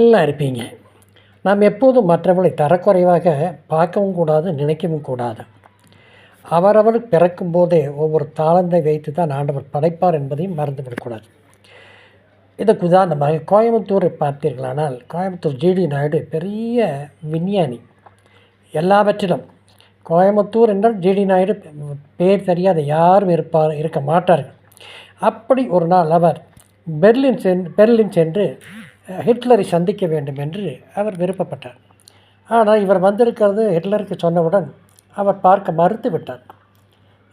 நல்லா இருப்பீங்க. நாம் எப்போதும் மற்றவர்களை தரக்குறைவாக பார்க்கவும் கூடாது, நினைக்கவும் கூடாது. அவரவர் பிறக்கும்போதே ஒவ்வொரு தாளந்தை வைத்து தான் ஆண்டவர் படைப்பார் என்பதையும் மறந்துவிடக்கூடாது. இதுக்கு உதாரணமாக கோயம்புத்தூரை பார்த்தீர்களானால், கோயம்புத்தூர் ஜிடி நாயுடு பெரிய விஞ்ஞானி. எல்லாவற்றிலும் கோயம்புத்தூர் என்றால் ஜிடி நாயுடு பேர் தெரியாத யாரும் இருக்க மாட்டார்கள். அப்படி ஒரு நாள் அவர் பெர்லின் சென்று ஹிட்லரை சந்திக்க வேண்டும் என்று அவர் விருப்பப்பட்டார். ஆனால் இவர் வந்திருக்கிறது ஹிட்லருக்கு சொன்னவுடன் அவர் பார்க்க மறுத்து விட்டார்.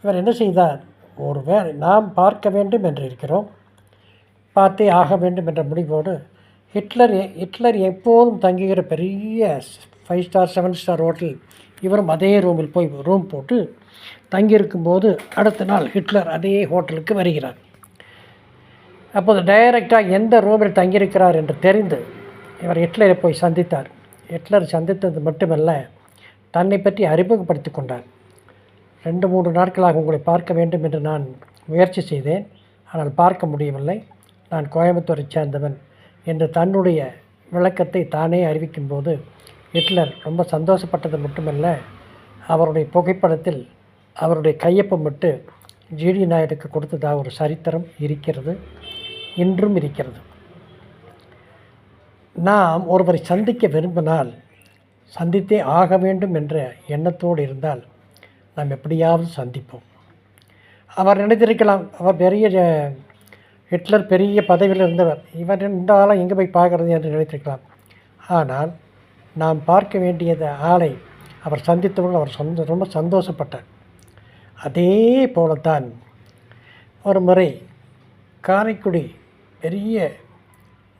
இவர் என்ன செய்தார், ஒரு நாம் பார்க்க வேண்டும் என்று இருக்கிறோம், பார்த்தே ஆக வேண்டும் என்ற முடிவோடு ஹிட்லர் எப்போதும் தங்குகிற பெரிய 5 ஸ்டார் 7 ஸ்டார் ஹோட்டல், இவரும் அதே ரூமில் போய் ரூம் போட்டு தங்கியிருக்கும்போது அடுத்த நாள் ஹிட்லர் அதே ஹோட்டலுக்கு வருகிறார். அப்போது டைரெக்டாக எந்த ரூமில் தங்கியிருக்கிறார் என்று தெரிந்து இவர் ஹிட்லரை போய் சந்தித்தார். ஹிட்லர் சந்தித்தது மட்டுமல்ல, தன்னை பற்றி அறிமுகப்படுத்தி கொண்டார். 2-3 நாட்களாக உங்களை பார்க்க வேண்டும் என்று நான் முயற்சி செய்தேன், ஆனால் பார்க்க முடியவில்லை. நான் கோயம்புத்தூரை சேர்ந்தவன் என்று தன்னுடைய விளக்கத்தை தானே அறிவிக்கும்போது ஹிட்லர் ரொம்ப சந்தோஷப்பட்டது மட்டுமல்ல, அவருடைய புகைப்படத்தில் அவருடைய கையொப்பமிட்டு ஜிடி நாயுடுக்கு கொடுத்ததாக ஒரு சரித்திரம் இருக்கிறது, இன்றும் இருக்கிறது. நாம் ஒருவரை சந்திக்க விரும்பினால் சந்தித்தே ஆக வேண்டும் என்ற எண்ணத்தோடு இருந்தால் நாம் எப்படியாவது சந்திப்போம். அவர் நினைத்திருக்கலாம், அவர் ஹிட்லர் பெரிய பதவியில் இருந்தவர், இவர் இந்த ஆளை எங்கே போய் பார்க்குறது என்று நினைத்திருக்கலாம். ஆனால் நாம் பார்க்க வேண்டியது ஆளை அவர் சந்தித்தவுடன் அவர் ரொம்ப சந்தோஷப்பட்டார். அதே போலத்தான் ஒரு முறை காரைக்குடி பெரிய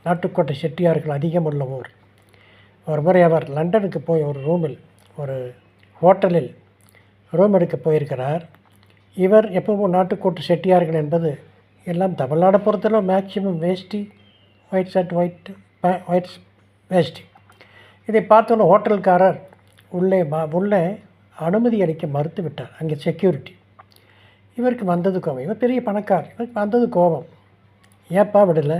நாட்டுக்கோட்டை செட்டியார்கள் அதிகமுள்ள ஊர். ஒரு முறை அவர் லண்டனுக்கு போய் ஒரு ஹோட்டலில் ரூம் எடுக்க போயிருக்கிறார். இவர் எப்பவும் நாட்டுக்கோட்டை செட்டியார்கள் என்பது எல்லாம் தமிழ்நாடு பொறுத்தளவு மேக்சிமம் வேஷ்டி, ஒயிட் ஷர்ட், ஒயிட் வேஷ்டி. இதை பார்த்தோன்னே ஹோட்டல்காரர் உள்ளே அனுமதி அளிக்க மறுத்து விட்டார். அங்கே செக்யூரிட்டி. இவருக்கு வந்தது கோபம். இவர் பெரிய பணக்கார், இவருக்கு வந்தது கோபம். ஏப்பா விடலை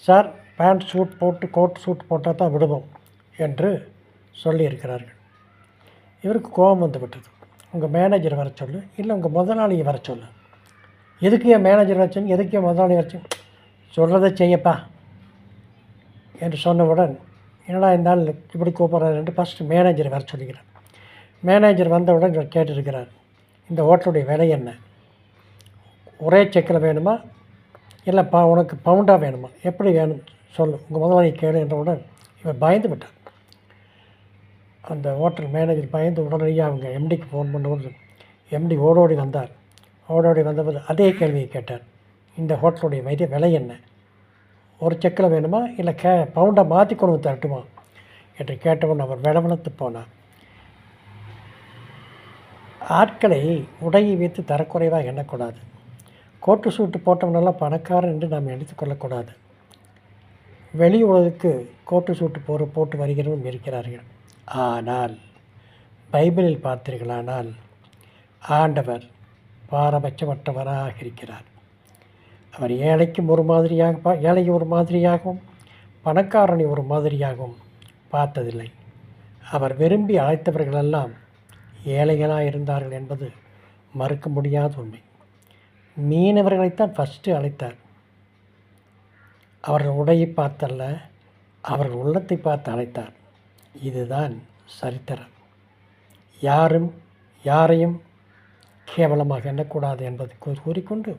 சார், பேண்ட் சூட் போட்டு கோட் சூட் போட்டால் தான் விடுவோம் என்று சொல்லியிருக்கிறார்கள். இவருக்கு கோபம் வந்து விட்டது. உங்கள் மேனேஜர் வர சொல்லு, இல்லை உங்கள் முதலாளியை வர சொல்லு. எதுக்கு என் மேனேஜர் வச்சுன்னு, எதுக்கு என் முதலாளி வச்சு, சொல்கிறத செய்யப்பா என்று சொன்னவுடன் என்னடா இருந்தால் இப்படி கூப்பிட்றாரு ஃபஸ்ட்டு மேனேஜர் வர சொல்லிக்கிறார். மேனேஜர் வந்தவுடன் இவர் கேட்டிருக்கிறார், இந்த ஹோட்டலுடைய விலை என்ன, ஒரே செக்கில் வேணுமா இல்லைப்பா உனக்கு பவுண்டாக வேணுமா, எப்படி வேணும் சொல்லு, உங்கள் முதலாளி கேளு என்றவுடன் இவர் பயந்து விட்டார். அந்த ஹோட்டல் மேனேஜர் பயந்து உடனடியாக அவங்க எம்டிக்கு ஃபோன் பண்ணும்போது எம்டி ஓடோடி வந்தார். ஓடோடி வந்தபோது அதே கேள்வியை கேட்டார், இந்த ஹோட்டலுடைய விலை என்ன, ஒரு செக்கில் வேணுமா இல்லை பவுண்டாக மாற்றி கொண்டு வந்து தரட்டுமா என்று கேட்டவன் அவர் விளவளத்து போனார். ஆட்களை உடையை வைத்து தரக்குறைவாக எண்ணக்கூடாது. கோட்டு சூட்டு போட்டவனெல்லாம் பணக்காரன் என்று நாம் எடுத்துக்கொள்ளக்கூடாது. வெளி உலகுக்கு கோட்டு சூட்டு போட்டு வருகிறவரும் இருக்கிறார்கள். ஆனால் பைபிளில் பார்த்தீர்களானால் ஆண்டவர் பாரபட்சமற்றவராக இருக்கிறார். அவர் ஏழைக்கும் ஒரு மாதிரியாக ஏழையை ஒரு மாதிரியாகவும் பணக்காரனை ஒரு மாதிரியாகவும் பார்த்ததில்லை. அவர் விரும்பி அழைத்தவர்களெல்லாம் ஏழைகளாக இருந்தார்கள் என்பது மறுக்க முடியாத உண்மை. மீனவர்களைத்தான் ஃபஸ்ட்டு அழைத்தார். அவர்கள் உடையை பார்த்தல்ல, அவர்கள் உள்ளத்தை பார்த்து அழைத்தார். இதுதான் சரித்திரம். யாரையும் கேவலமாக எண்ணக்கூடாது என்பதை கூறிக்கொண்டு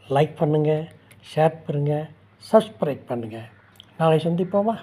லைக் பண்ணுங்கள், ஷேர் பண்ணுங்கள், சப்ஸ்கிரைப் பண்ணுங்கள். நாளை சந்திப்போமா?